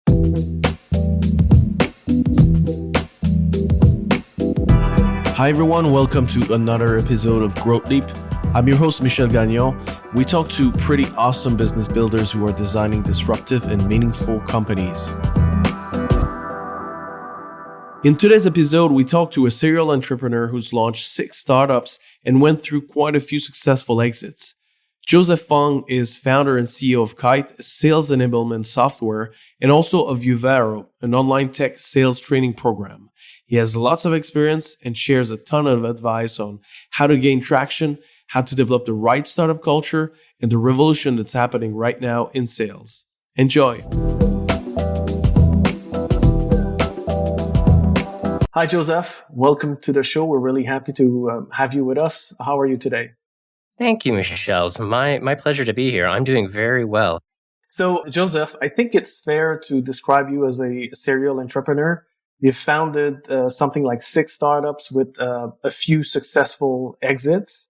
Hi everyone, welcome to another episode of Growth Leap. I'm your host, Michel Gagnon. We talk to pretty awesome business builders who are designing disruptive and meaningful companies. In today's episode, we talk to a serial entrepreneur who's launched 6 startups and went through quite a few successful exits. Joseph Fung is founder and CEO of Kiite, a sales enablement software, and also of Uvaro, an online tech sales training program. He has lots of experience and shares a ton of advice on how to gain traction, how to develop the right startup culture, and the revolution that's happening right now in sales. Enjoy. Hi, Joseph. Welcome to the show. We're really happy to have you with us. How are you today? Thank you, Michel. It's my pleasure to be here. I'm doing very well. So, Joseph, I think it's fair to describe you as a serial entrepreneur. You've founded something like 6 startups with a few successful exits.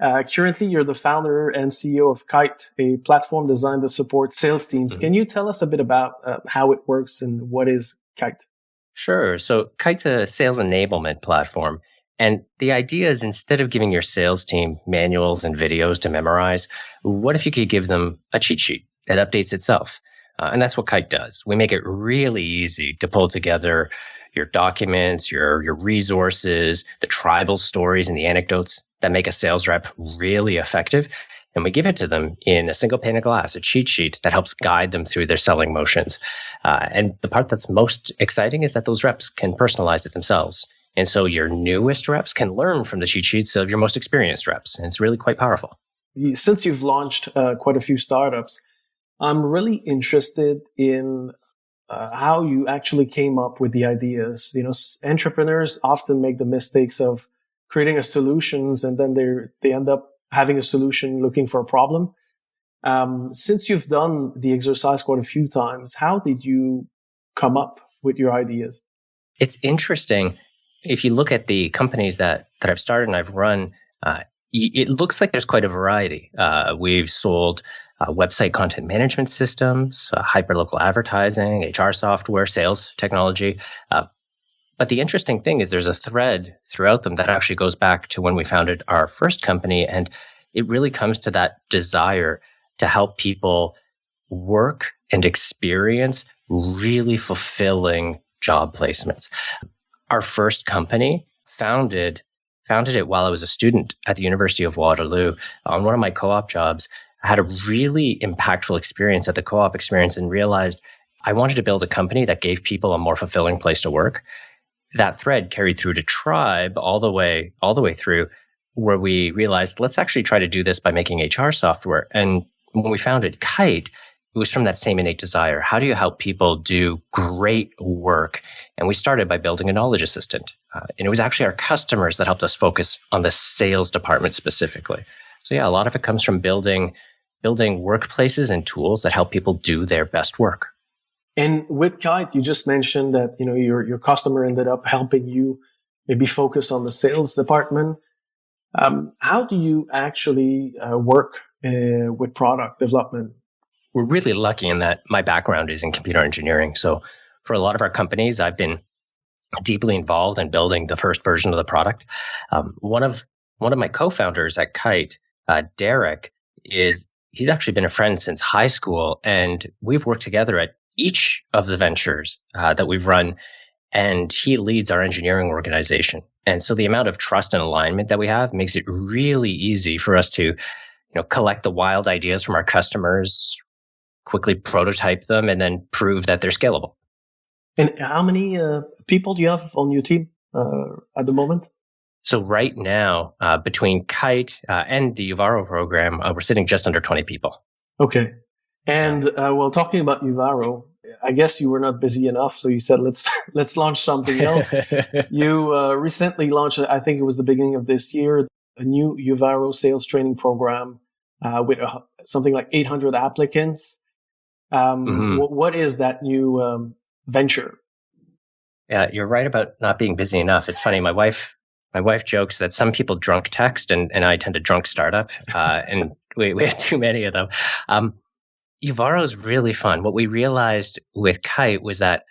Currently, you're the founder and CEO of Kiite, a platform designed to support sales teams. Can you tell us a bit about how it works and what is Kiite? Sure. So Kiite's a sales enablement platform. And the idea is, instead of giving your sales team manuals and videos to memorize, what if you could give them a cheat sheet that updates itself? And that's what Kiite does. We make it really easy to pull together your documents, your resources, the tribal stories and the anecdotes that make a sales rep really effective. And we give it to them in a single pane of glass, a cheat sheet that helps guide them through their selling motions. And the part that's most exciting is that those reps can personalize it themselves. And so your newest reps can learn from the cheat sheets of your most experienced reps. And it's really quite powerful. Since you've launched quite a few startups, I'm really interested in how you actually came up with the ideas. You know, entrepreneurs often make the mistakes of creating a solutions and then they end up having a solution looking for a problem. Since you've done the exercise quite a few times, how did you come up with your ideas? It's interesting. If you look at the companies that I've started and I've run, it looks like there's quite a variety. We've sold website content management systems, hyperlocal advertising, HR software, sales technology. But the interesting thing is there's a thread throughout them that actually goes back to when we founded our first company. And it really comes to that desire to help people work and experience really fulfilling job placements. Our first company founded it while I was a student at the University of Waterloo. On one of my co-op jobs, I had a really impactful experience at the co-op experience and realized I wanted to build a company that gave people a more fulfilling place to work. That thread carried through to Tribe all the way through, where we realized, let's actually try to do this by making HR software. And when we founded Kiite, it was from that same innate desire. How do you help people do great work? And we started by building a knowledge assistant. And it was actually our customers that helped us focus on the sales department specifically. So yeah, a lot of it comes from building workplaces and tools that help people do their best work. And with Kiite, you just mentioned that, you know, your customer ended up helping you maybe focus on the sales department. How do you actually work with product development? We're really lucky in that my background is in computer engineering. So for a lot of our companies, I've been deeply involved in building the first version of the product. One of my co-founders at Kiite, Derek, he's actually been a friend since high school, and we've worked together at each of the ventures that we've run, and he leads our engineering organization. And so the amount of trust and alignment that we have makes it really easy for us to, collect the wild ideas from our customers, quickly prototype them, and then prove that they're scalable. And how many people do you have on your team at the moment? So right now, between Kiite and the Uvaro program, we're sitting just under 20 people. Okay. And talking about Uvaro, I guess you were not busy enough, so you said let's launch something else. You recently launched, I think it was the beginning of this year, a new Uvaro sales training program with something like 800 applicants. What is that new venture? Yeah, you're right about not being busy enough. It's funny. My wife jokes that some people drunk text and I tend to drunk startup, and we have too many of them. Uvaro is really fun. What we realized with Kiite was that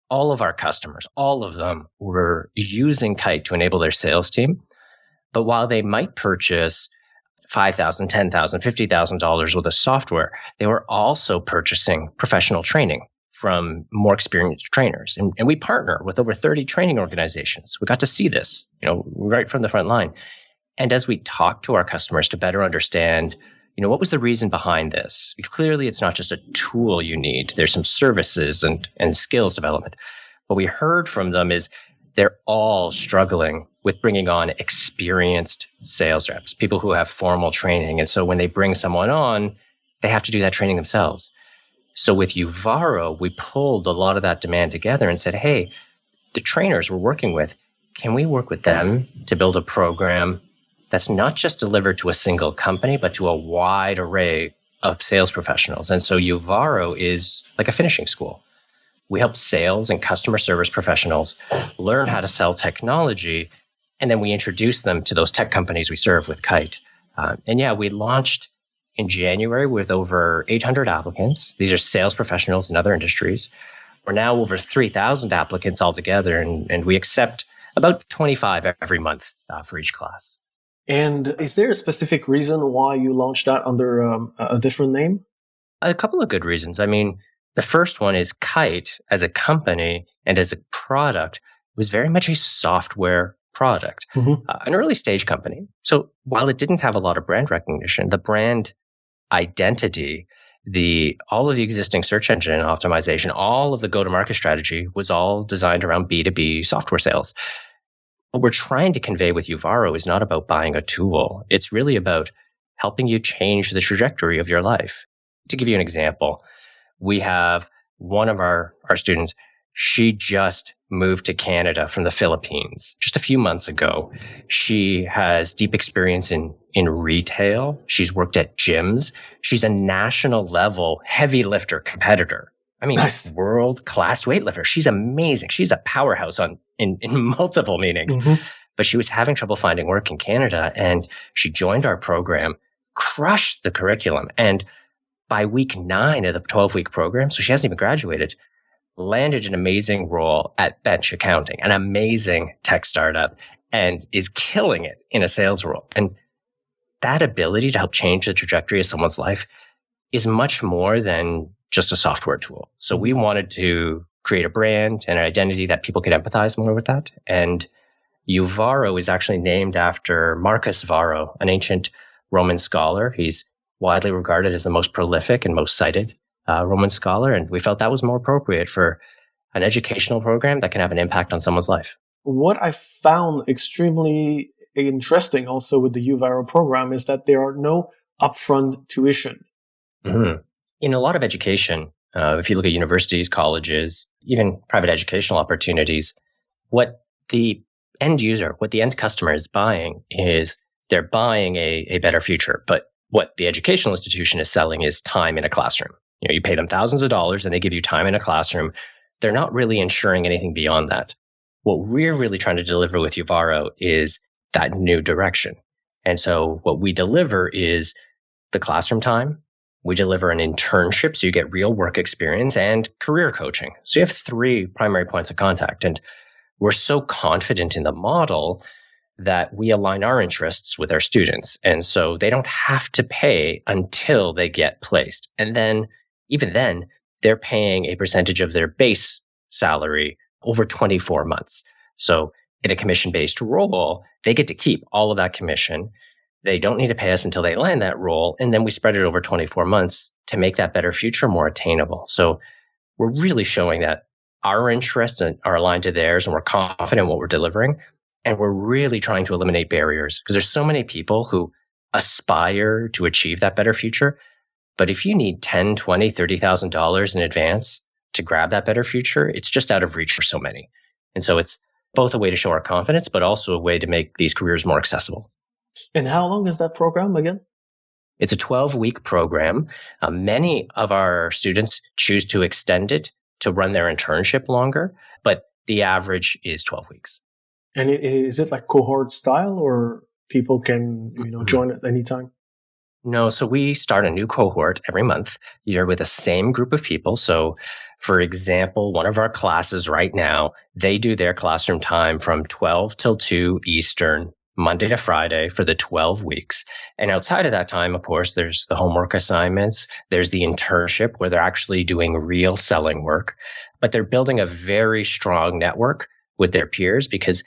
all of our customers, all of them were using Kiite to enable their sales team. But while they might purchase $5,000, $10,000, $50,000 worth of software, they were also purchasing professional training from more experienced trainers. And we partner with over 30 training organizations. We got to see this, right from the front line. And as we talk to our customers to better understand, what was the reason behind this? Clearly, it's not just a tool you need. There's some services and skills development. What we heard from them is they're all struggling with bringing on experienced sales reps, people who have formal training. And so when they bring someone on, they have to do that training themselves. So with Uvaro, we pulled a lot of that demand together and said, hey, the trainers we're working with, can we work with them to build a program that's not just delivered to a single company, but to a wide array of sales professionals? And so Uvaro is like a finishing school. We help sales and customer service professionals learn how to sell technology, and then we introduce them to those tech companies we serve with Kiite. We launched in January with over 800 applicants. These are sales professionals in other industries. We're now over 3,000 applicants altogether, and we accept about 25 every month for each class. And is there a specific reason why you launched that under a different name? A couple of good reasons. I mean, the first one is Kiite as a company and as a product was very much a software product, an early stage company. So while it didn't have a lot of brand recognition, the brand identity, all of the existing search engine optimization, all of the go-to-market strategy was all designed around B2B software sales. What we're trying to convey with Uvaro is not about buying a tool. It's really about helping you change the trajectory of your life. To give you an example, we have one of our students. She just moved to Canada from the Philippines just a few months ago. She has deep experience in retail. She's worked at gyms. She's a national level heavy lifter competitor. I mean, nice. World-class weightlifter. She's amazing. She's a powerhouse in multiple meanings. But she was having trouble finding work in Canada, and she joined our program, crushed the curriculum, and by week 9 of the 12-week program, so she hasn't even graduated, landed an amazing role at Bench Accounting, an amazing tech startup, and is killing it in a sales role. And that ability to help change the trajectory of someone's life is much more than just a software tool. So we wanted to create a brand and an identity that people could empathize more with that. And Uvaro is actually named after Marcus Varro, an ancient Roman scholar. He's widely regarded as the most prolific and most cited Roman scholar. And we felt that was more appropriate for an educational program that can have an impact on someone's life. What I found extremely interesting also with the Uvaro program is that there are no upfront tuition. In a lot of education, if you look at universities, colleges, even private educational opportunities, what the end user, what the end customer is buying is they're buying a better future. But what the educational institution is selling is time in a classroom. You pay them thousands of dollars and they give you time in a classroom. They're not really ensuring anything beyond that. What we're really trying to deliver with Uvaro is that new direction. And so what we deliver is the classroom time. We deliver an internship, so you get real work experience, and career coaching. So you have 3 primary points of contact. And we're so confident in the model that we align our interests with our students. And so they don't have to pay until they get placed. And then, even then, they're paying a percentage of their base salary over 24 months. So in a commission-based role, they get to keep all of that commission. They don't need to pay us until they land that role. And then we spread it over 24 months to make that better future more attainable. So we're really showing that our interests are aligned to theirs and we're confident in what we're delivering. And we're really trying to eliminate barriers because there's so many people who aspire to achieve that better future. But if you need $10,000, $20,000, $30,000 in advance to grab that better future, it's just out of reach for so many. And so it's both a way to show our confidence, but also a way to make these careers more accessible. And how long is that program again? It's a 12-week program. Many of our students choose to extend it to run their internship longer, but the average is 12 weeks. And is it like cohort style or people can join at any time? No, so we start a new cohort every month. You're with the same group of people. So, for example, one of our classes right now, they do their classroom time from 12 till 2 Eastern, Monday to Friday for the 12 weeks. And outside of that time, of course, there's the homework assignments. There's the internship where they're actually doing real selling work, but they're building a very strong network with their peers because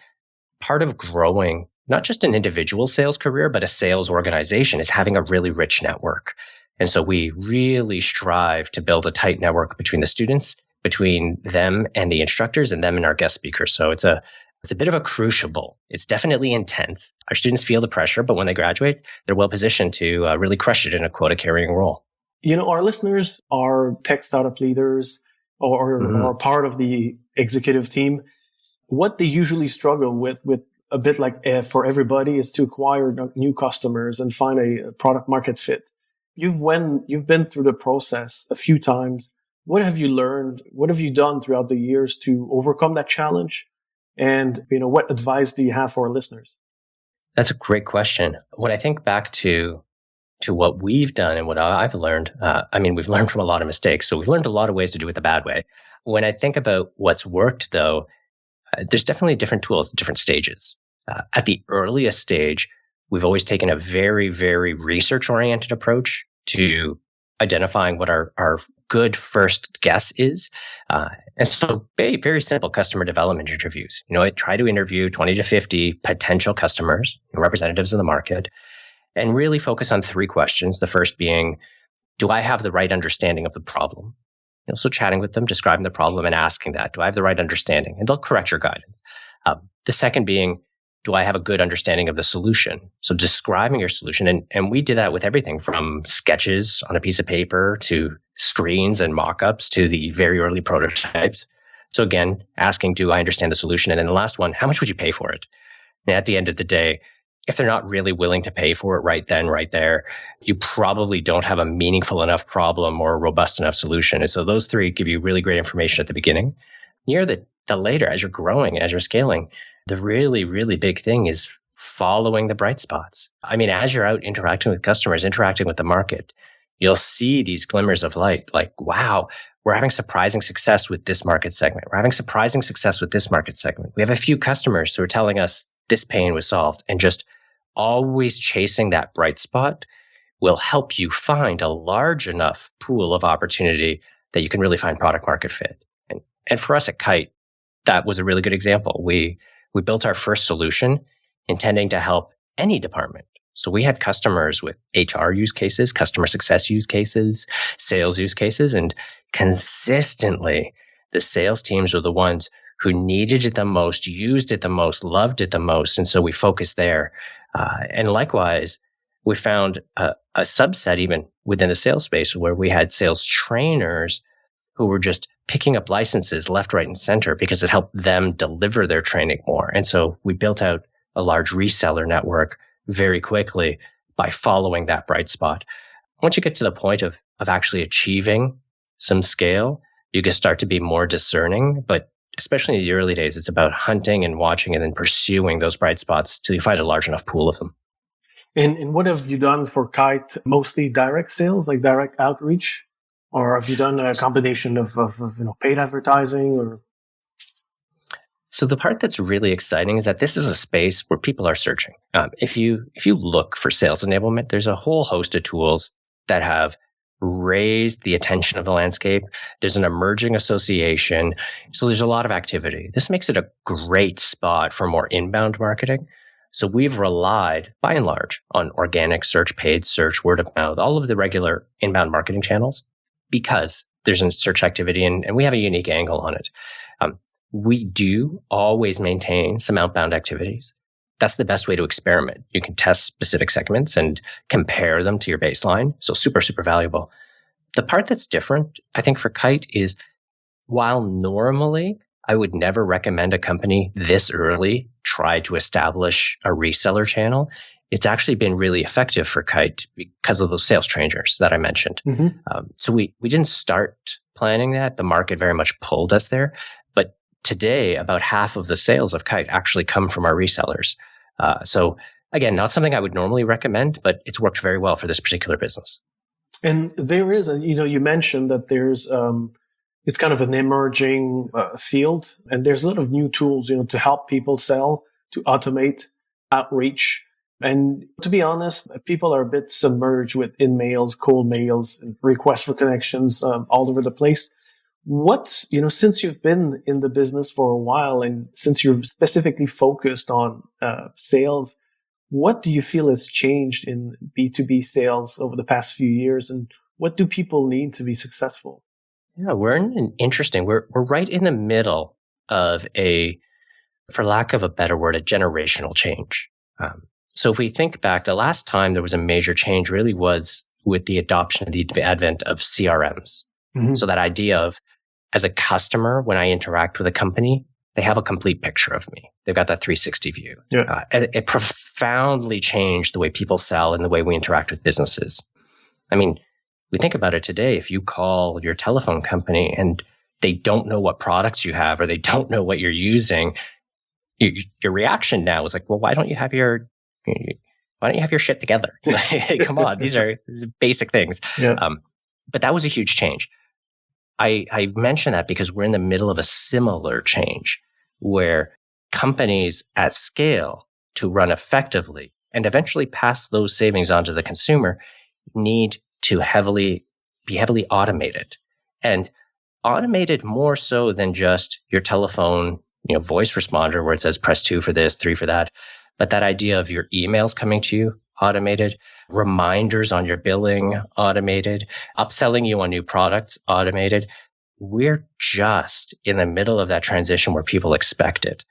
part of growing not just an individual sales career, but a sales organization is having a really rich network. And so we really strive to build a tight network between the students, between them and the instructors, and them and our guest speakers. So it's a bit of a crucible. It's definitely intense. Our students feel the pressure, but when they graduate, they're well positioned to really crush it in a quota carrying role. Our listeners are tech startup leaders or part of the executive team. What they usually struggle with a bit like for everybody is to acquire new customers and find a product market fit. You've been through the process a few times. What have you learned? What have you done throughout the years to overcome that challenge? And, what advice do you have for our listeners? That's a great question. When I think back to what we've done and what I've learned, we've learned from a lot of mistakes. So we've learned a lot of ways to do it the bad way. When I think about what's worked, though, there's definitely different tools at different stages. At the earliest stage, we've always taken a very, very research-oriented approach to identifying what our good first guess is. And so very simple customer development interviews. I try to interview 20 to 50 potential customers and representatives in the market and really focus on 3 questions. The first being, do I have the right understanding of the problem? So chatting with them, describing the problem and asking that, do I have the right understanding? And they'll correct your guidance. The second being, do I have a good understanding of the solution? So describing your solution. And we did that with everything from sketches on a piece of paper to screens and mock-ups to the very early prototypes. So again, asking, do I understand the solution? And then the last one, how much would you pay for it? And at the end of the day, if they're not really willing to pay for it right then, right there, you probably don't have a meaningful enough problem or a robust enough solution. And so those 3 give you really great information at the beginning. Near the later, as you're growing, as you're scaling, the really, really big thing is following the bright spots. As you're out interacting with customers, interacting with the market, you'll see these glimmers of light like, wow, we're having surprising success with this market segment. We're having surprising success with this market segment. We have a few customers who are telling us this pain was solved, and just always chasing that bright spot will help you find a large enough pool of opportunity that you can really find product market fit. And for us at Kiite, that was a really good example. We built our first solution intending to help any department. So we had customers with HR use cases, customer success use cases, sales use cases, and consistently the sales teams were the ones who needed it the most, used it the most, loved it the most. And so we focused there. And likewise, we found a subset even within the sales space where we had sales trainers who were just picking up licenses left, right, and center because it helped them deliver their training more. And so we built out a large reseller network very quickly by following that bright spot. Once you get to the point of actually achieving some scale, you can start to be more discerning. But especially in the early days, it's about hunting and watching and then pursuing those bright spots till you find a large enough pool of them. And what have you done for Kiite? Mostly direct sales, like direct outreach? Or have you done a combination of paid advertising or? So the part that's really exciting is that this is a space where people are searching. If you look for sales enablement, there's a whole host of tools that have raised the attention of the landscape. There's an emerging association. So there's a lot of activity. This makes it a great spot for more inbound marketing. So we've relied, by and large, on organic search, paid search, word of mouth, all of the regular inbound marketing channels because there's a search activity and we have a unique angle on it. We do always maintain some outbound activities. That's the best way to experiment. You can test specific segments and compare them to your baseline. So super, super valuable. The part that's different, I think, for Kiite is while normally I would never recommend a company this early try to establish a reseller channel, it's actually been really effective for Kiite because of those sales trainers that I mentioned. Mm-hmm. So we didn't start planning that. The market very much pulled us there. But today, about half of the sales of Kiite actually come from our resellers. So Again, not something I would normally recommend, but it's worked very well for this particular business. And there is, you mentioned that there's, it's kind of an emerging field, and there's a lot of new tools, to help people sell, to automate outreach. And to be honest, people are a bit submerged with in-mails, cold mails, and requests for connections all over the place. Since you've been in the business for a while, and since you're specifically focused on sales, what do you feel has changed in B2B sales over the past few years, and what do people need to be successful? Yeah, we're in an interesting, we're right in the middle of for lack of a better word, a generational change. So if we think back, the last time there was a major change really was with the adoption of the advent of CRMs. Mm-hmm. So that idea of, as a customer, when I interact with a company, they have a complete picture of me. They've got that 360 view. Yeah. It profoundly changed the way people sell and the way we interact with businesses. I mean, we think about it today. If you call your telephone company and they don't know what products you have or they don't know what you're using, your reaction now is like, well, why don't you have your shit together? Come on, these are basic things. Yeah. But that was a huge change. I mention that because we're in the middle of a similar change where companies at scale, to run effectively and eventually pass those savings on to the consumer, need to be heavily automated, and automated more so than just your telephone, voice responder where it says press 2 for this, 3 for that. But that idea of your emails coming to you automated, reminders on your billing automated, upselling you on new products automated. We're just in the middle of that transition where people expect it.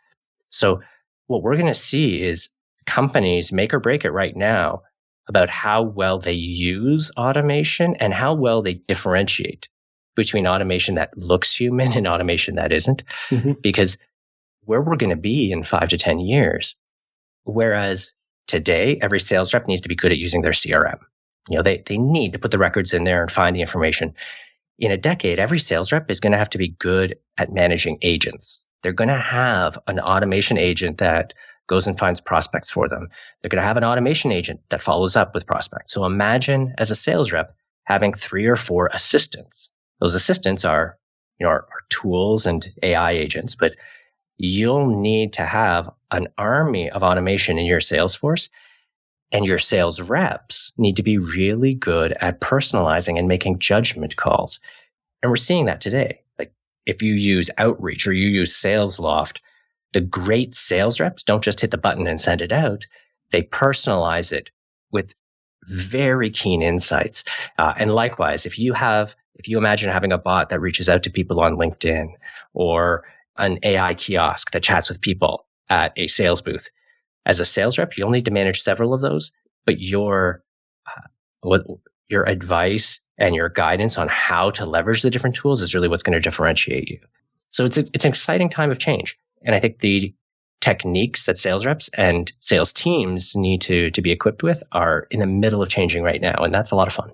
So what we're going to see is companies make or break it right now about how well they use automation and how well they differentiate between automation that looks human and automation that isn't. Mm-hmm. Because where we're going to be in 5 to 10 years, whereas today, every sales rep needs to be good at using their CRM. They need to put the records in there and find the information. In a decade, every sales rep is going to have to be good at managing agents. They're going to have an automation agent that goes and finds prospects for them. They're going to have an automation agent that follows up with prospects. So imagine, as a sales rep, having 3 or 4 assistants. Those assistants are tools and AI agents, but you'll need to have an army of automation in your sales force, and your sales reps need to be really good at personalizing and making judgment calls. And we're seeing that today. Like, if you use Outreach or you use SalesLoft, the great sales reps don't just hit the button and send it out. They personalize it with very keen insights. And likewise, if you imagine having a bot that reaches out to people on LinkedIn, or an AI kiosk that chats with people at a sales booth, as a sales rep, you'll need to manage several of those, but your advice and your guidance on how to leverage the different tools is really what's going to differentiate you. So it's an exciting time of change. And I think the techniques that sales reps and sales teams need to be equipped with are in the middle of changing right now. And that's a lot of fun.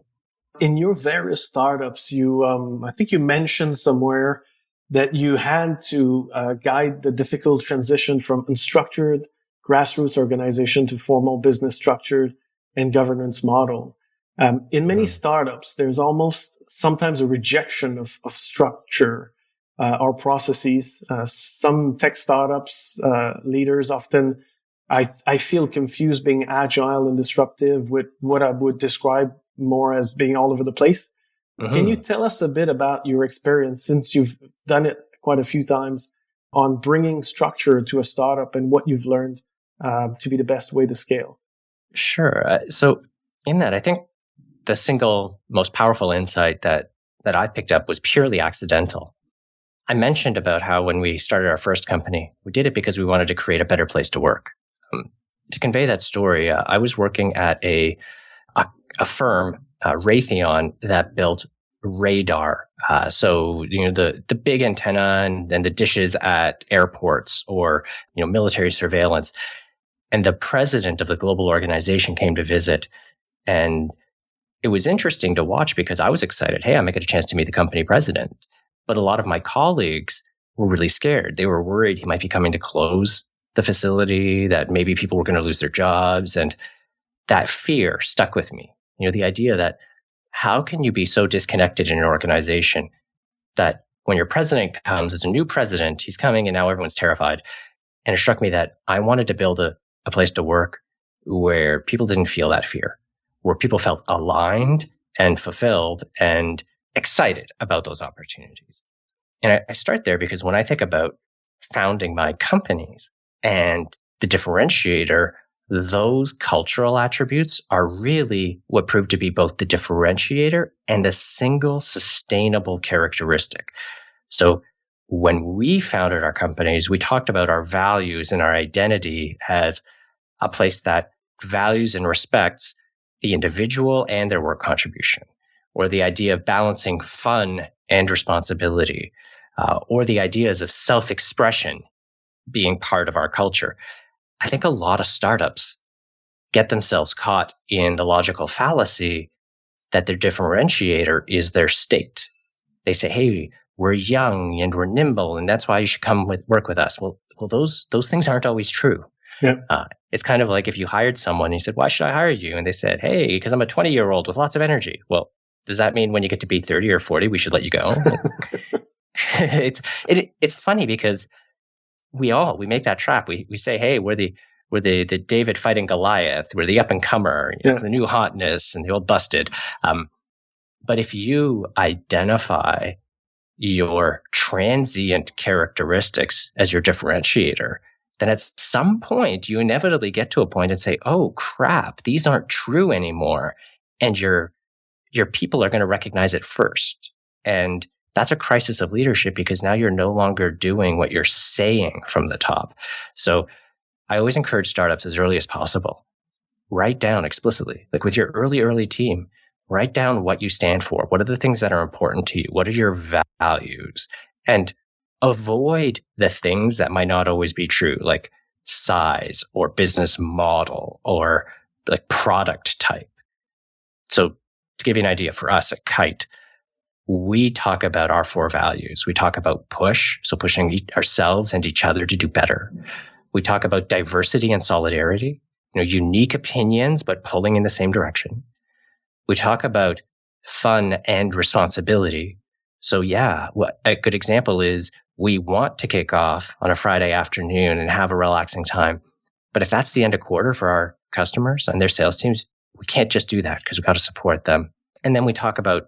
In your various startups, I think you mentioned somewhere that you had to guide the difficult transition from unstructured grassroots organization to formal business structured and governance model. In many startups, there's almost sometimes a rejection of structure or processes. Some tech startups leaders often, I feel, confused being agile and disruptive with what I would describe more as being all over the place. Mm-hmm. Can you tell us a bit about your experience, since you've done it quite a few times, on bringing structure to a startup and what you've learned to be the best way to scale? Sure. So in that, I think the single most powerful insight that I picked up was purely accidental. I mentioned about how when we started our first company, we did it because we wanted to create a better place to work. To convey that story, I was working at a firm, Raytheon, that built radar. So, the big antenna and the dishes at airports, or, military surveillance. And the president of the global organization came to visit. And it was interesting to watch because I was excited. Hey, I might get a chance to meet the company president. But a lot of my colleagues were really scared. They were worried he might be coming to close the facility, that maybe people were going to lose their jobs. And that fear stuck with me. The idea that how can you be so disconnected in an organization that when your president comes, it's a new president, he's coming and now everyone's terrified. And it struck me that I wanted to build a place to work where people didn't feel that fear, where people felt aligned and fulfilled and excited about those opportunities. And I start there because when I think about founding my companies and the differentiator, those cultural attributes are really what proved to be both the differentiator and the single sustainable characteristic. So when we founded our companies, we talked about our values and our identity as a place that values and respects the individual and their work contribution, or the idea of balancing fun and responsibility, or the ideas of self-expression being part of our culture. I think a lot of startups get themselves caught in the logical fallacy that their differentiator is their state. They say, hey, we're young and we're nimble, and that's why you should come work with us. Well, those things aren't always true. Yeah. It's kind of like if you hired someone and you said, why should I hire you? And they said, hey, because I'm a 20-year-old with lots of energy. Well, does that mean when you get to be 30 or 40, we should let you go? It's funny because we make that trap. We say, hey, we're the David fighting Goliath. We're the up and comer, the new hotness and the old busted. But if you identify your transient characteristics as your differentiator, then at some point you inevitably get to a point and say, oh crap, these aren't true anymore. And your people are going to recognize it first. And that's a crisis of leadership because now you're no longer doing what you're saying from the top. So I always encourage startups as early as possible. Write down explicitly, like with your early team, write down what you stand for. What are the things that are important to you? What are your values? And avoid the things that might not always be true, like size or business model or like product type. So to give you an idea, for us at Kiite, we talk about our 4 values. We talk about push, so pushing ourselves and each other to do better. We talk about diversity and solidarity, unique opinions, but pulling in the same direction. We talk about fun and responsibility. So a good example is we want to kick off on a Friday afternoon and have a relaxing time. But if that's the end of quarter for our customers and their sales teams, we can't just do that because we've got to support them. And then we talk about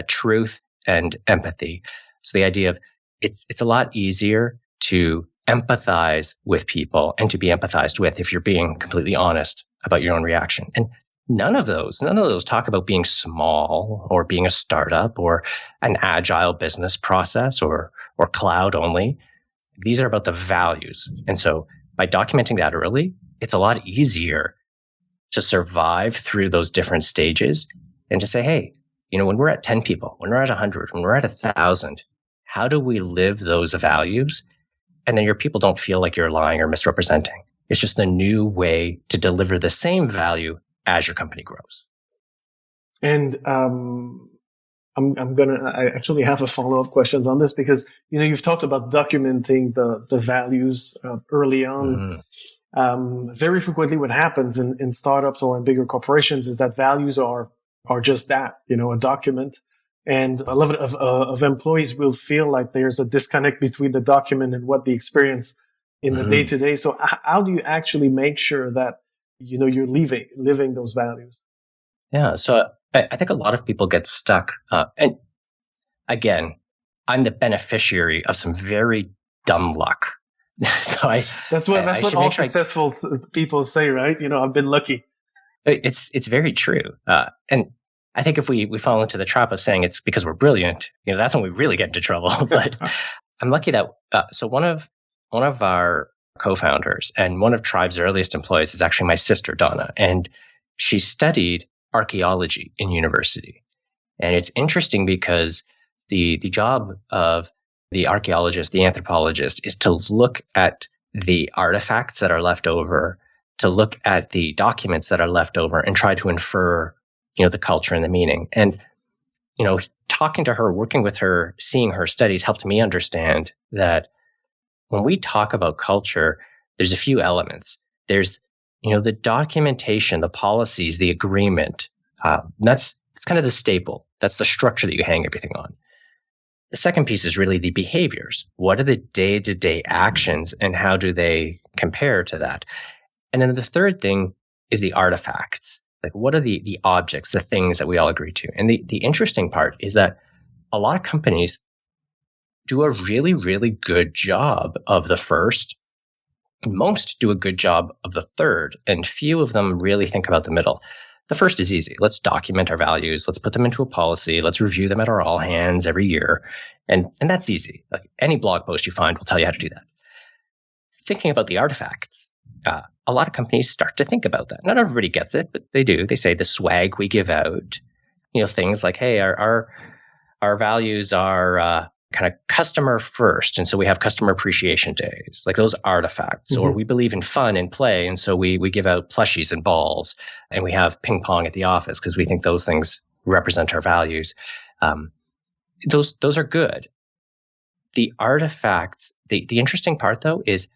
truth and empathy. So the idea of it's a lot easier to empathize with people and to be empathized with if you're being completely honest about your own reaction. And none of those talk about being small or being a startup or an agile business process or cloud only. These are about the values. And so by documenting that early, it's a lot easier to survive through those different stages and to say, hey, when we're at 10 people, when we're at 100, when we're at 1,000, how do we live those values? And then your people don't feel like you're lying or misrepresenting. It's just a new way to deliver the same value as your company grows. And I actually have a follow-up questions on this because, you've talked about documenting the values early on. Mm-hmm. Very frequently what happens in startups or in bigger corporations is that values are just that, a document. And a lot of employees will feel like there's a disconnect between the document and what they experience in the day-to-day. So how do you actually make sure that, you're living those values? Yeah. So I think a lot of people get stuck. And again, I'm the beneficiary of some very dumb luck. So that's what all successful people say, right? I've been lucky. It's very true. And I think if we fall into the trap of saying it's because we're brilliant, that's when we really get into trouble. But I'm lucky that so one of our co-founders and one of Tribe's earliest employees is actually my sister Donna, and she studied archaeology in university. And it's interesting because the job of the archaeologist, the anthropologist, is to look at the artifacts that are left over, to look at the documents that are left over, and try to infer the culture and the meaning. And, talking to her, working with her, seeing her studies helped me understand that when we talk about culture, there's a few elements. There's, the documentation, the policies, the agreement. That's kind of the staple. That's the structure that you hang everything on. The second piece is really the behaviors. What are the day-to-day actions and how do they compare to that? And then the third thing is the artifacts. Like, what are the objects, the things that we all agree to? And the interesting part is that a lot of companies do a really, really good job of the first. Most do a good job of the third, and few of them really think about the middle. The first is easy. Let's document our values. Let's put them into a policy. Let's review them at our all hands every year. And that's easy. Like, any blog post you find will tell you how to do that. Thinking about the artifacts, a lot of companies start to think about that. Not everybody gets it, but they do. They say the swag we give out, things like, hey, our values are kind of customer first. And so we have customer appreciation days, like those artifacts. Mm-hmm. Or we believe in fun and play. And so we give out plushies and balls, and we have ping pong at the office because we think those things represent our values. Those are good. The artifacts, the interesting part though is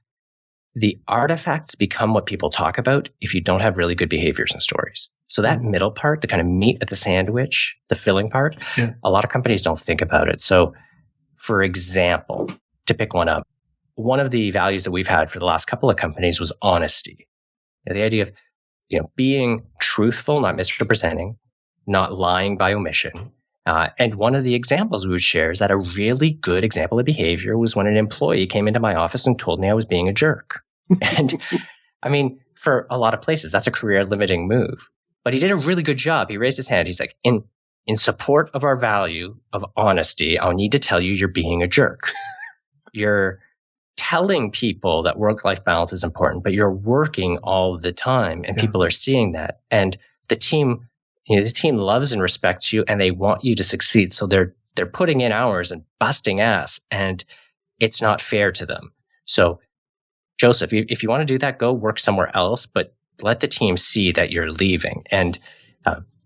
the artifacts become what people talk about if you don't have really good behaviors and stories. So that middle part, the kind of meat at the sandwich, the filling part, a lot of companies don't think about it. So for example, to pick one up, one of the values that we've had for the last couple of companies was honesty. The idea of, being truthful, not misrepresenting, not lying by omission. And one of the examples we would share is that a really good example of behavior was when an employee came into my office and told me I was being a jerk. And I mean, for a lot of places, that's a career limiting move. But he did a really good job. He raised his hand. He's like, in support of our value of honesty, I'll need to tell you you're being a jerk. You're telling people that work-life balance is important, but you're working all the time, and people are seeing that. And the team loves and respects you, and they want you to succeed. So they're putting in hours and busting ass, and it's not fair to them. So, Joseph, if you want to do that, go work somewhere else, but let the team see that you're leaving. And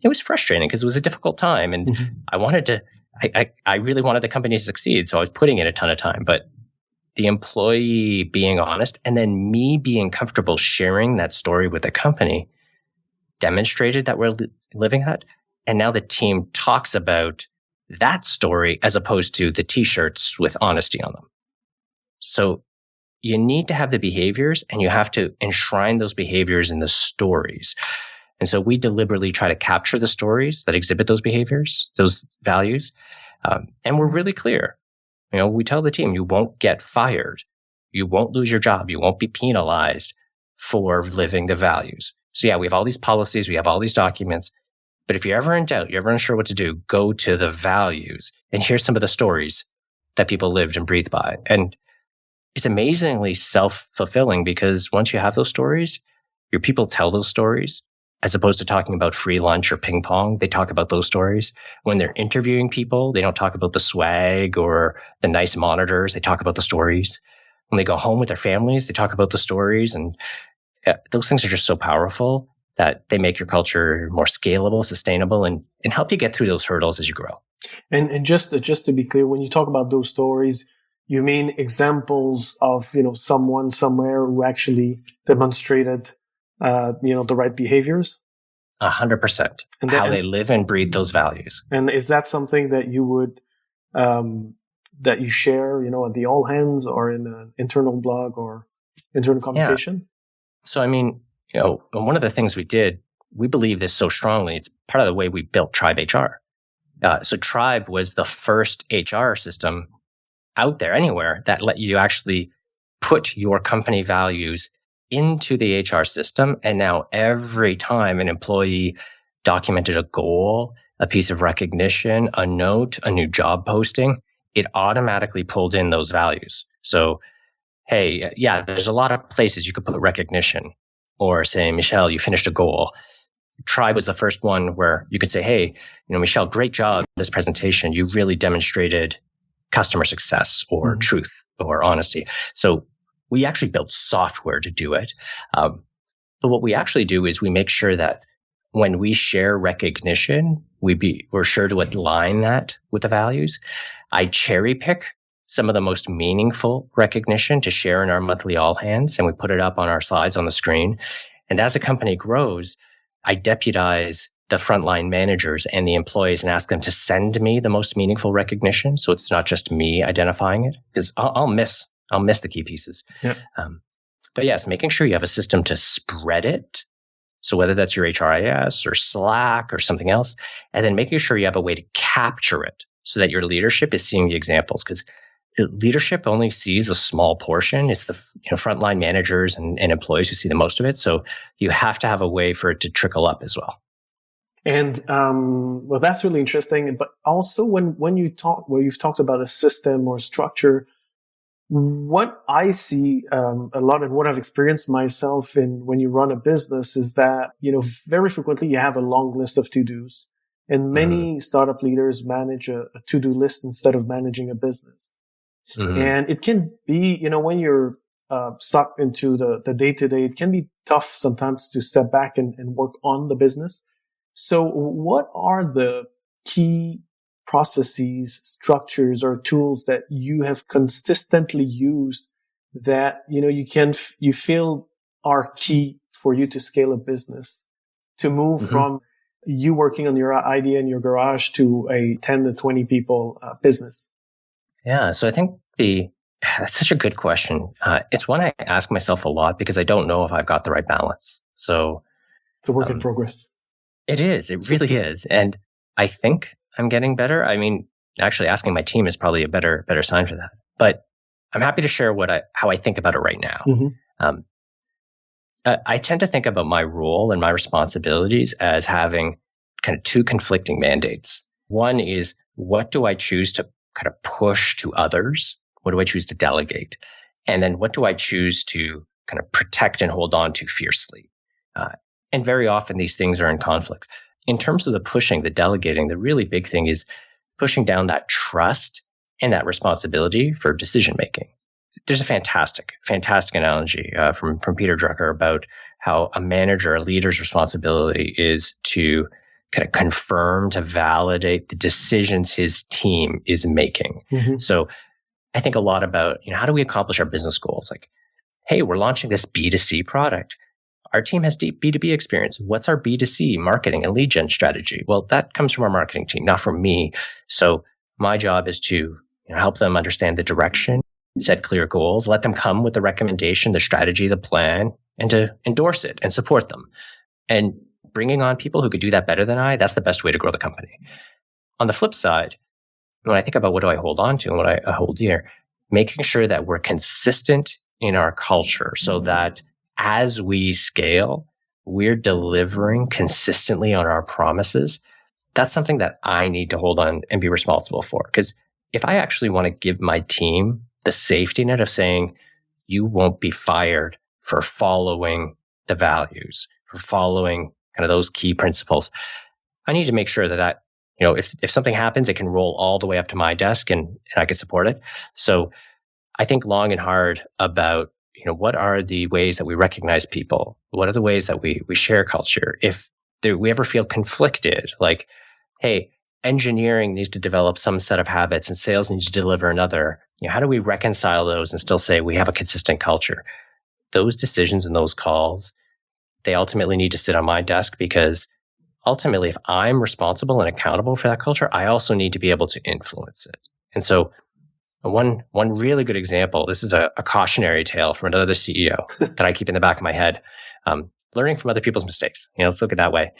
it was frustrating because it was a difficult time, and I really wanted the company to succeed. So I was putting in a ton of time, but the employee being honest and then me being comfortable sharing that story with the company demonstrated that we're living that. And now the team talks about that story as opposed to the t-shirts with honesty on them. So you need to have the behaviors, and you have to enshrine those behaviors in the stories. And so we deliberately try to capture the stories that exhibit those behaviors, those values. And we're really clear. We tell the team, you won't get fired. You won't lose your job. You won't be penalized for living the values. So yeah, we have all these policies. We have all these documents. But if you're ever in doubt, you're ever unsure what to do, go to the values. And here's some of the stories that people lived and breathed by. And it's amazingly self-fulfilling because once you have those stories, your people tell those stories. As opposed to talking about free lunch or ping pong, they talk about those stories. When they're interviewing people, they don't talk about the swag or the nice monitors. They talk about the stories. When they go home with their families, they talk about the stories. And those things are just so powerful that they make your culture more scalable, sustainable, and help you get through those hurdles as you grow. And just to be clear, when you talk about those stories, you mean examples of, someone somewhere who actually demonstrated the right behaviors? 100%. How they live and breathe those values. And is that something that you would, that you share, at the all hands or in an internal blog or internal communication? Yeah. So, I mean, one of the things we did, we believe this so strongly, it's part of the way we built Tribe HR. So Tribe was the first HR system out there anywhere that let you actually put your company values into the HR system. And now every time an employee documented a goal, a piece of recognition, a note, a new job posting, it automatically pulled in those values. So, hey, there's a lot of places you could put recognition or say, Michelle, you finished a goal. Tribe was the first one where you could say, hey, Michelle, great job in this presentation. You really demonstrated customer success or truth or honesty. So we actually built software to do it. But what we actually do is we make sure that when we share recognition, we're sure to align that with the values. I cherry pick some of the most meaningful recognition to share in our monthly all hands, and we put it up on our slides on the screen. And as a company grows, I deputize the frontline managers and the employees and ask them to send me the most meaningful recognition. So it's not just me identifying it, because I'll miss the key pieces. Yeah. But yes, making sure you have a system to spread it. So whether that's your HRIS or Slack or something else, and then making sure you have a way to capture it so that your leadership is seeing the examples, because leadership only sees a small portion. It's the frontline managers and employees who see the most of it. So you have to have a way for it to trickle up as well. And well, that's really interesting. But also, when you've talked about a system or structure, what I see a lot, and what I've experienced myself in when you run a business, is that very frequently you have a long list of to-dos, and many startup leaders manage a to-do list instead of managing a business. Mm-hmm. And it can be, when you're sucked into the day-to-day, it can be tough sometimes to step back and work on the business. So what are the key processes, structures, or tools that you have consistently used that, you feel are key for you to scale a business, to move from you working on your idea in your garage to a 10 to 20 people business? Yeah. So I think that's such a good question. It's one I ask myself a lot because I don't know if I've got the right balance. So it's a work in progress. It is. It really is. And I think I'm getting better. I mean, actually asking my team is probably a better sign for that. But I'm happy to share how I think about it right now. Mm-hmm. I tend to think about my role and my responsibilities as having kind of two conflicting mandates. One is, what do I choose to kind of push to others? What do I choose to delegate? And then what do I choose to kind of protect and hold on to fiercely? And very often these things are in conflict. In terms of the pushing, the delegating, the really big thing is pushing down that trust and that responsibility for decision making. There's a fantastic analogy from Peter Drucker about how a manager, a leader's responsibility is to kind of confirm, to validate the decisions his team is making. Mm-hmm. So I think a lot about, how do we accomplish our business goals? Like, hey, we're launching this B2C product. Our team has deep B2B experience. What's our B2C marketing and lead gen strategy? Well, that comes from our marketing team, not from me. So my job is to help them understand the direction, set clear goals, let them come with the recommendation, the strategy, the plan, and to endorse it and support them. And bringing on people who could do that better than I, that's the best way to grow the company. On the flip side, when I think about what do I hold on to and what I hold dear, making sure that we're consistent in our culture so that as we scale, we're delivering consistently on our promises. That's something that I need to hold on and be responsible for. Because if I actually want to give my team the safety net of saying, you won't be fired for following the values, for following kind of those key principles, I need to make sure that if something happens, it can roll all the way up to my desk and I can support it. So I think long and hard about what are the ways that we recognize people? What are the ways that we share culture? If we ever feel conflicted, like, hey, engineering needs to develop some set of habits and sales needs to deliver another, how do we reconcile those and still say we have a consistent culture? Those decisions and those calls, they ultimately need to sit on my desk, because ultimately, if I'm responsible and accountable for that culture, I also need to be able to influence it. And so one really good example, this is a cautionary tale from another CEO that I keep in the back of my head, learning from other people's mistakes. Let's look at it that way.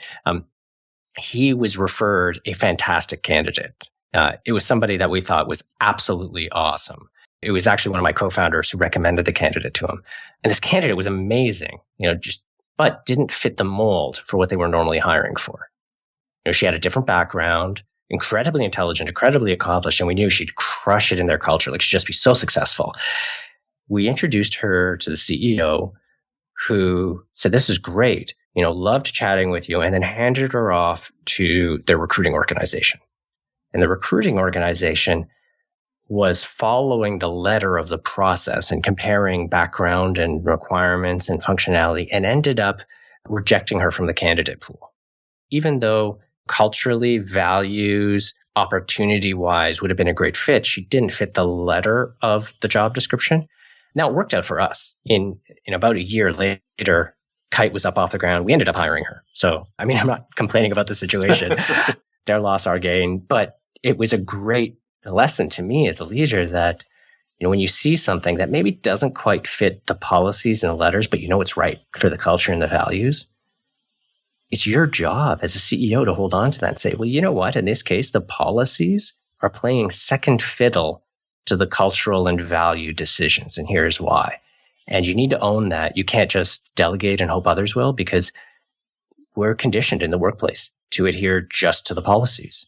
He was referred a fantastic candidate. It was somebody that we thought was absolutely awesome. It was actually one of my co-founders who recommended the candidate to him. And this candidate was amazing, but didn't fit the mold for what they were normally hiring for. She had a different background, incredibly intelligent, incredibly accomplished, and we knew she'd crush it in their culture. Like, she'd just be so successful. We introduced her to the CEO, who said, this is great, loved chatting with you, and then handed her off to their recruiting organization. And the recruiting organization was following the letter of the process and comparing background and requirements and functionality, and ended up rejecting her from the candidate pool. Even though culturally, values, opportunity-wise would have been a great fit. She didn't fit the letter of the job description. Now, it worked out for us. In about a year later, Kiite was up off the ground. We ended up hiring her. So, I mean, I'm not complaining about the situation. Their loss, our gain. But it was a great lesson to me as a leader that, when you see something that maybe doesn't quite fit the policies and the letters, but it's right for the culture and the values, it's your job as a CEO to hold on to that and say, well, you know what? In this case, the policies are playing second fiddle to the cultural and value decisions. And here's why. And you need to own that. You can't just delegate and hope others will, because we're conditioned in the workplace to adhere just to the policies.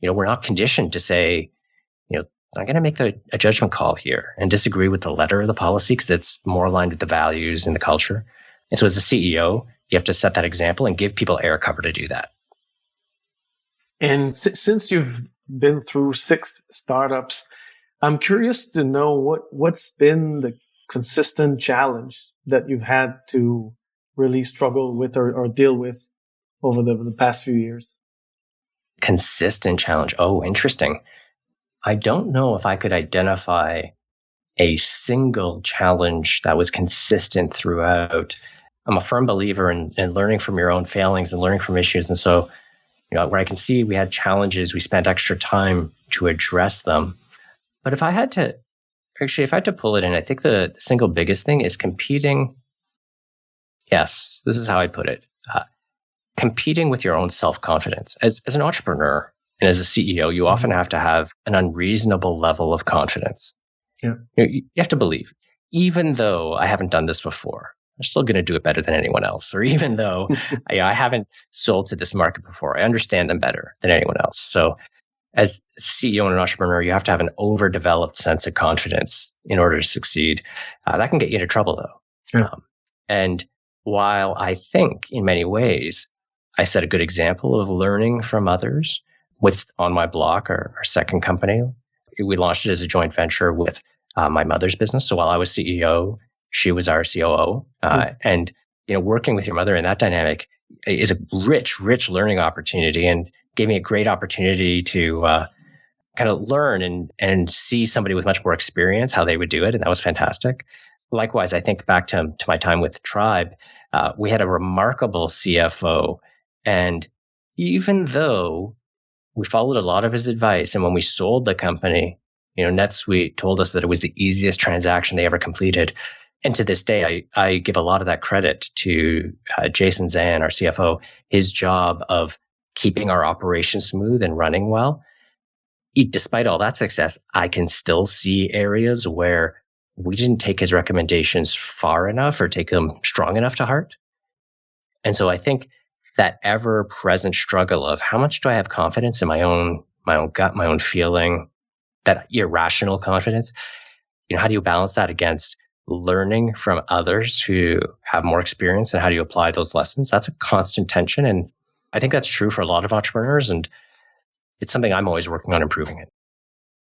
We're not conditioned to say, I'm going to make a judgment call here and disagree with the letter of the policy because it's more aligned with the values and the culture. And so as a CEO, you have to set that example and give people air cover to do that. And since you've been through 6 startups, I'm curious to know what's been the consistent challenge that you've had to really struggle with or deal with over the past few years. Consistent challenge. Oh, interesting. I don't know if I could identify a single challenge that was consistent throughout. I'm a firm believer in learning from your own failings and learning from issues. And so, where I can see we had challenges, we spent extra time to address them. But if I had to pull it in, I think the single biggest thing is competing. Yes, this is how I put it. Competing with your own self-confidence. As an entrepreneur and as a CEO, you often have to have an unreasonable level of confidence. Yeah. You have to believe, even though I haven't done this before, I'm still going to do it better than anyone else. Or even though I haven't sold to this market before, I understand them better than anyone else. So as CEO and an entrepreneur, you have to have an overdeveloped sense of confidence in order to succeed. That can get you into trouble, though. Yeah. And while I think in many ways I set a good example of learning from others with On My Block, our second company, we launched it as a joint venture with my mother's business. So while I was CEO, she was our COO. And, working with your mother in that dynamic is a rich learning opportunity and gave me a great opportunity to kind of learn and see somebody with much more experience, how they would do it. And that was fantastic. Likewise, I think back to my time with Tribe, we had a remarkable CFO. And even though we followed a lot of his advice, and when we sold the company, NetSuite told us that it was the easiest transaction they ever completed. And to this day, I give a lot of that credit to Jason Zan, our CFO, his job of keeping our operations smooth and running well. Despite all that success, I can still see areas where we didn't take his recommendations far enough or take them strong enough to heart. And so I think that ever-present struggle of how much do I have confidence in my own gut, my own feeling, that irrational confidence, how do you balance that against learning from others who have more experience, and how do you apply those lessons? That's a constant tension. And I think that's true for a lot of entrepreneurs. And it's something I'm always working on improving it.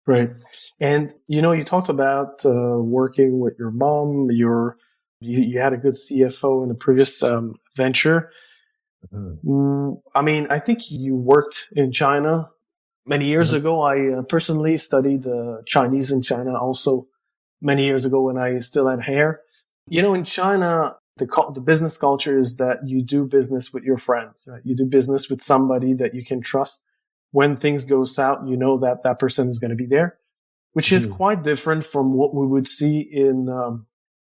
Right. And, you talked about working with your mom, you had a good CFO in a previous venture. Mm-hmm. I think you worked in China many years ago. I personally studied Chinese in China also many years ago when I still had hair. In China, the business culture is that you do business with your friends. Right? You do business with somebody that you can trust. When things go south, that person is going to be there, which is quite different from what we would see in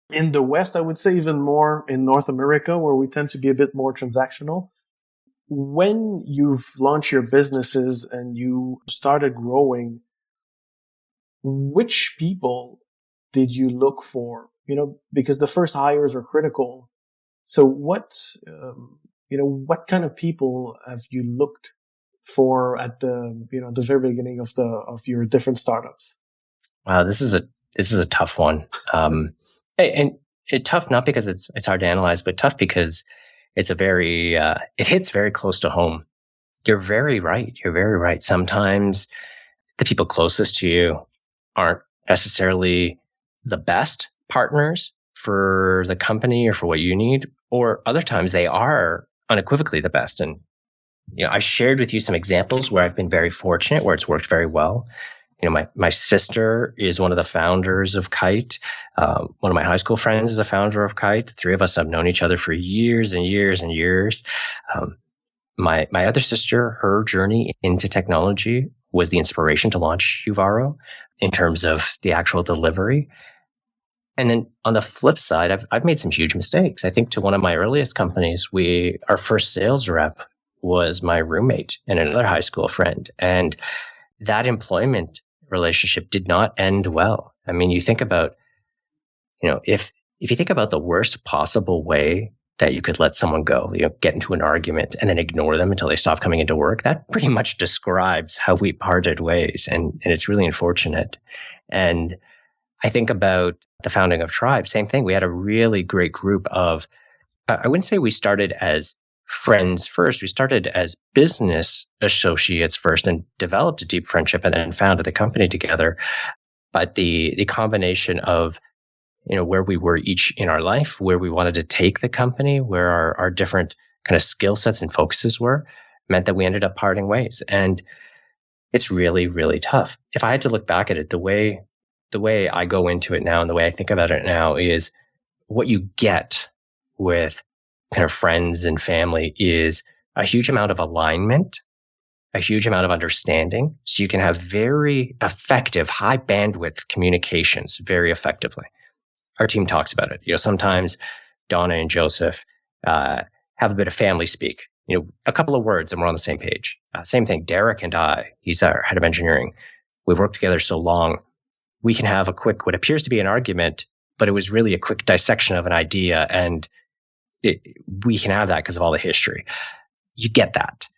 the West. I would say even more in North America, where we tend to be a bit more transactional. When you've launched your businesses and you started growing, which people did you look for? Because the first hires are critical. So what kind of people have you looked for at the very beginning of your different startups? Wow, this is a tough one. And tough not because it's hard to analyze, but tough because it's it hits very close to home. You're very right. Sometimes the people closest to you aren't necessarily the best partners for the company or for what you need, or other times they are unequivocally the best. And I've shared with you some examples where I've been very fortunate, where it's worked very well. My sister is one of the founders of Kiite. One of my high school friends is a founder of Kiite. The three of us have known each other for years and years and years. My other sister, her journey into technology was the inspiration to launch Uvaro in terms of the actual delivery. And then on the flip side, I've made some huge mistakes. I think to one of my earliest companies, our first sales rep was my roommate and another high school friend. And that employment relationship did not end well. I mean, you think about, if you think about the worst possible way that you could let someone go, get into an argument and then ignore them until they stop coming into work, that pretty much describes how we parted ways. And it's really unfortunate. And I think about the founding of Tribe, same thing. We had a really great group of, I wouldn't say we started as friends first. We started as business associates first and developed a deep friendship and then founded the company together. But the combination of, where we were each in our life, where we wanted to take the company, where our different kind of skill sets and focuses were, meant that we ended up parting ways. And it's really, really tough. If I had to look back at it, the way I go into it now and the way I think about it now is what you get with kind of friends and family is a huge amount of alignment, a huge amount of understanding. So you can have very effective, high bandwidth communications very effectively. Our team talks about it. Sometimes Donna and Joseph have a bit of family speak, a couple of words and we're on the same page. Same thing, Derek and I, he's our head of engineering. We've worked together so long. We can have what appears to be an argument, but it was really a quick dissection of an idea. And we can have that because of all the history. You get that.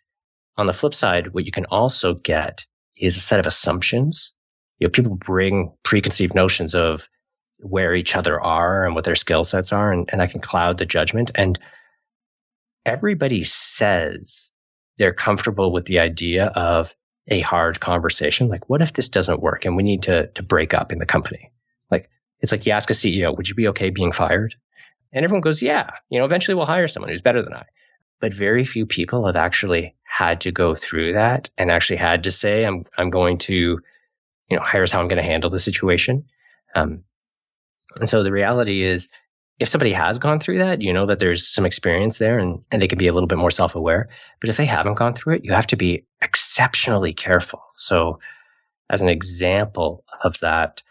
On the flip side, what you can also get is a set of assumptions. People bring preconceived notions of where each other are and what their skill sets are, and that can cloud the judgment. And everybody says they're comfortable with the idea of a hard conversation. Like, what if this doesn't work and we need to break up in the company? It's like you ask a CEO, would you be okay being fired? And everyone goes, yeah, eventually we'll hire someone who's better than I. But very few people have actually had to go through that and actually had to say, I'm going to, here's how I'm going to handle the situation. And so the reality is, if somebody has gone through that, that there's some experience there and they can be a little bit more self-aware. But if they haven't gone through it, you have to be exceptionally careful. So as an example of that,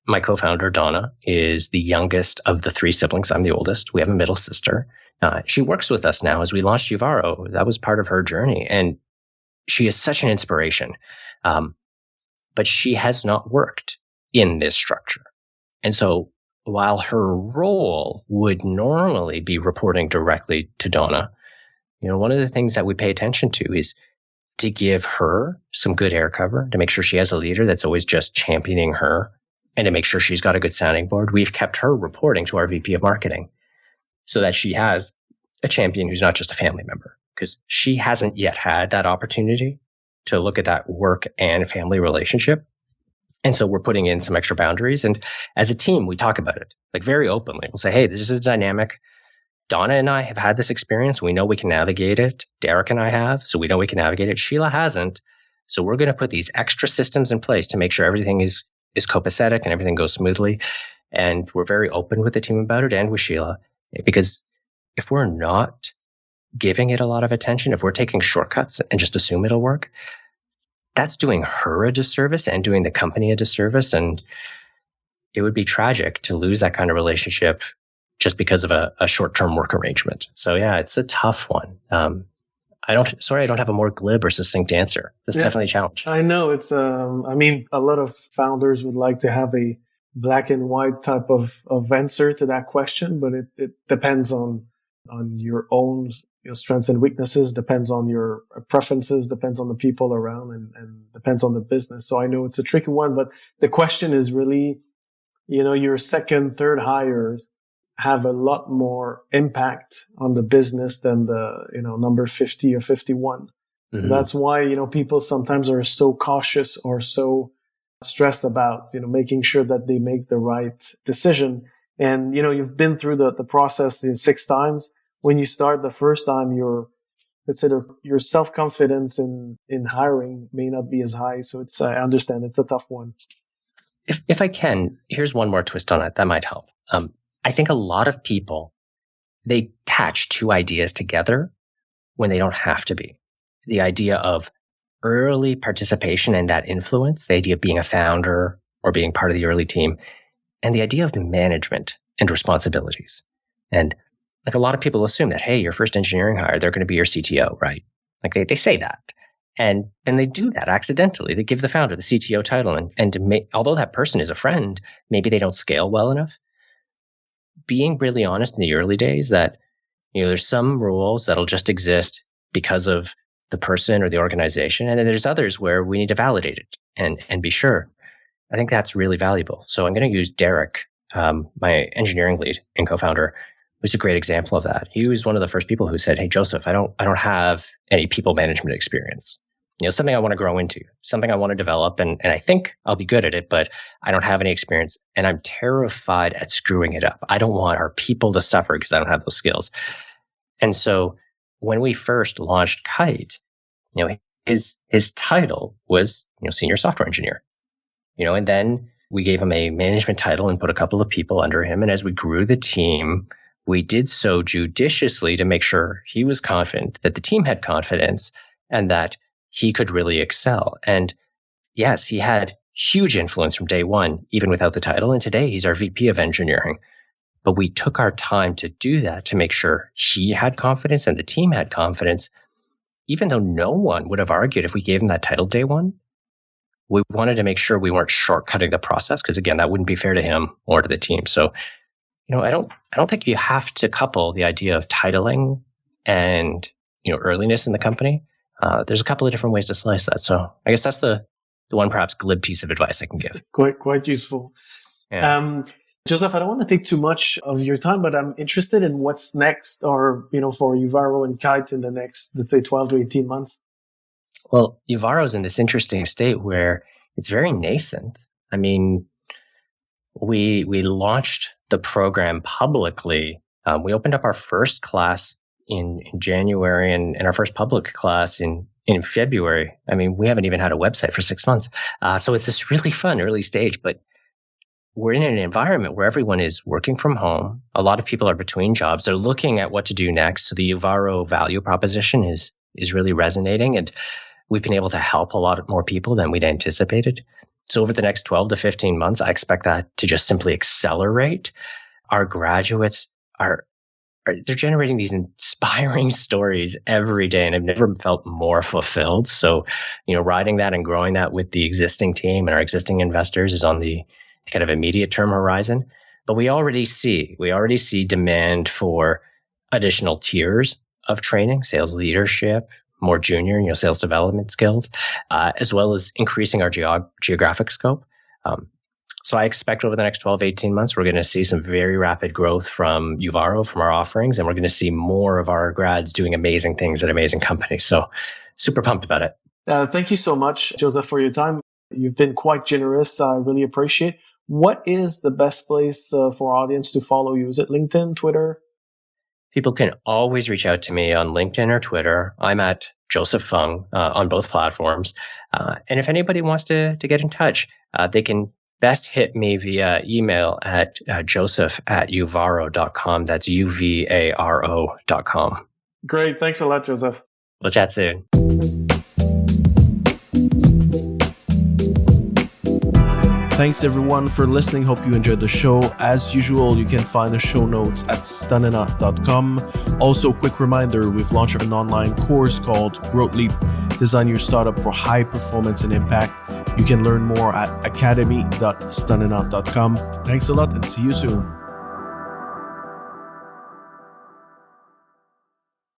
my co-founder, Donna, is the youngest of the three siblings. I'm the oldest. We have a middle sister. She works with us now as we launched Uvaro. That was part of her journey. And she is such an inspiration. But she has not worked in this structure. And so while her role would normally be reporting directly to Donna, one of the things that we pay attention to is to give her some good air cover, to make sure she has a leader that's always just championing her, and to make sure she's got a good sounding board. We've kept her reporting to our VP of marketing so that she has a champion who's not just a family member, because she hasn't yet had that opportunity to look at that work and family relationship. And so we're putting in some extra boundaries. And as a team, we talk about it very openly. We'll say, hey, this is a dynamic. Donna and I have had this experience. We know we can navigate it. Derek and I have, so we know we can navigate it. Sheila hasn't. So we're going to put these extra systems in place to make sure everything is copacetic and everything goes smoothly. And we're very open with the team about it and with Sheila, because if we're not giving it a lot of attention, if we're taking shortcuts and just assume it'll work, that's doing her a disservice and doing the company a disservice. And it would be tragic to lose that kind of relationship just because of a short-term work arrangement. So yeah, it's a tough one. I don't have a more glib or succinct answer. That's definitely a challenge. I know it's, a lot of founders would like to have a black and white type of answer to that question, but it depends on your own strengths and weaknesses, depends on your preferences, depends on the people around, and depends on the business. So I know it's a tricky one, but the question is really, your second, third hires have a lot more impact on the business than the, number 50 or 51. Mm-hmm. That's why, people sometimes are so cautious or so stressed about, making sure that they make the right decision. And, you've been through the process 6 times. When you start the first time, you're let's say your self-confidence in hiring may not be as high. So I understand it's a tough one. If I can, here's one more twist on it that might help. I think a lot of people, they attach two ideas together when they don't have to be. The idea of early participation and that influence, the idea of being a founder or being part of the early team, and the idea of management and responsibilities. And like a lot of people assume that, hey, your first engineering hire, they're going to be your CTO, right? Like they say that. And then they do that accidentally. They give the founder the CTO title. Although that person is a friend, maybe they don't scale well enough. Being really honest in the early days that, there's some roles that'll just exist because of the person or the organization. And then there's others where we need to validate it and be sure. I think that's really valuable. So I'm going to use Derek, my engineering lead and co-founder, who's a great example of that. He was one of the first people who said, "Hey, Joseph, I don't have any people management experience. Something I want to grow into, something I want to develop, and I think I'll be good at it, but I don't have any experience, and I'm terrified at screwing it up. I don't want our people to suffer because I don't have those skills." And so when we first launched Kiite, his title was senior software engineer. And then we gave him a management title and put a couple of people under him. And as we grew the team, we did so judiciously to make sure he was confident, that the team had confidence, and that he could really excel. And yes, he had huge influence from day one, even without the title. And today he's our VP of engineering. But we took our time to do that to make sure he had confidence and the team had confidence, even though no one would have argued if we gave him that title day one. We wanted to make sure we weren't shortcutting the process, because again, that wouldn't be fair to him or to the team. So, I don't think you have to couple the idea of titling and earliness in the company. There's a couple of different ways to slice that. So I guess that's the one perhaps glib piece of advice I can give. Quite useful. Yeah. Joseph, I don't want to take too much of your time, but I'm interested in what's next, or for Uvaro and Kiite in the next, let's say, 12 to 18 months. Well, Uvaro is in this interesting state where it's very nascent. I mean, we launched the program publicly. We opened up our first class in January and our first public class in February. I mean, we haven't even had a website for 6 months. So it's this really fun early stage, but we're in an environment where everyone is working from home. A lot of people are between jobs. They're looking at what to do next. So the Uvaro value proposition is really resonating, and we've been able to help a lot more people than we'd anticipated. So over the next 12 to 15 months, I expect that to just simply accelerate. Our graduates they're generating these inspiring stories every day, and I've never felt more fulfilled. So, riding that and growing that with the existing team and our existing investors is on the kind of immediate term horizon. But we already see demand for additional tiers of training, sales leadership, more junior, sales development skills, as well as increasing our geographic scope. So I expect over the next 12, 18 months, we're going to see some very rapid growth from Uvaro, from our offerings, and we're going to see more of our grads doing amazing things at amazing companies. So super pumped about it. Thank you so much, Joseph, for your time. You've been quite generous. I really appreciate. What is the best place for our audience to follow you? Is it LinkedIn, Twitter? People can always reach out to me on LinkedIn or Twitter. I'm at Joseph Fung on both platforms. And if anybody wants to get in touch, they can best hit me via email at joseph@uvaro.com. That's UVARO.com. Great. Thanks a lot, Joseph. We'll chat soon. Thanks everyone for listening. Hope you enjoyed the show. As usual, you can find the show notes at stanina.com. Also, quick reminder, we've launched an online course called Growth Leap, Design Your Startup for High Performance and Impact. You can learn more at academy.stanina.com. Thanks a lot and see you soon.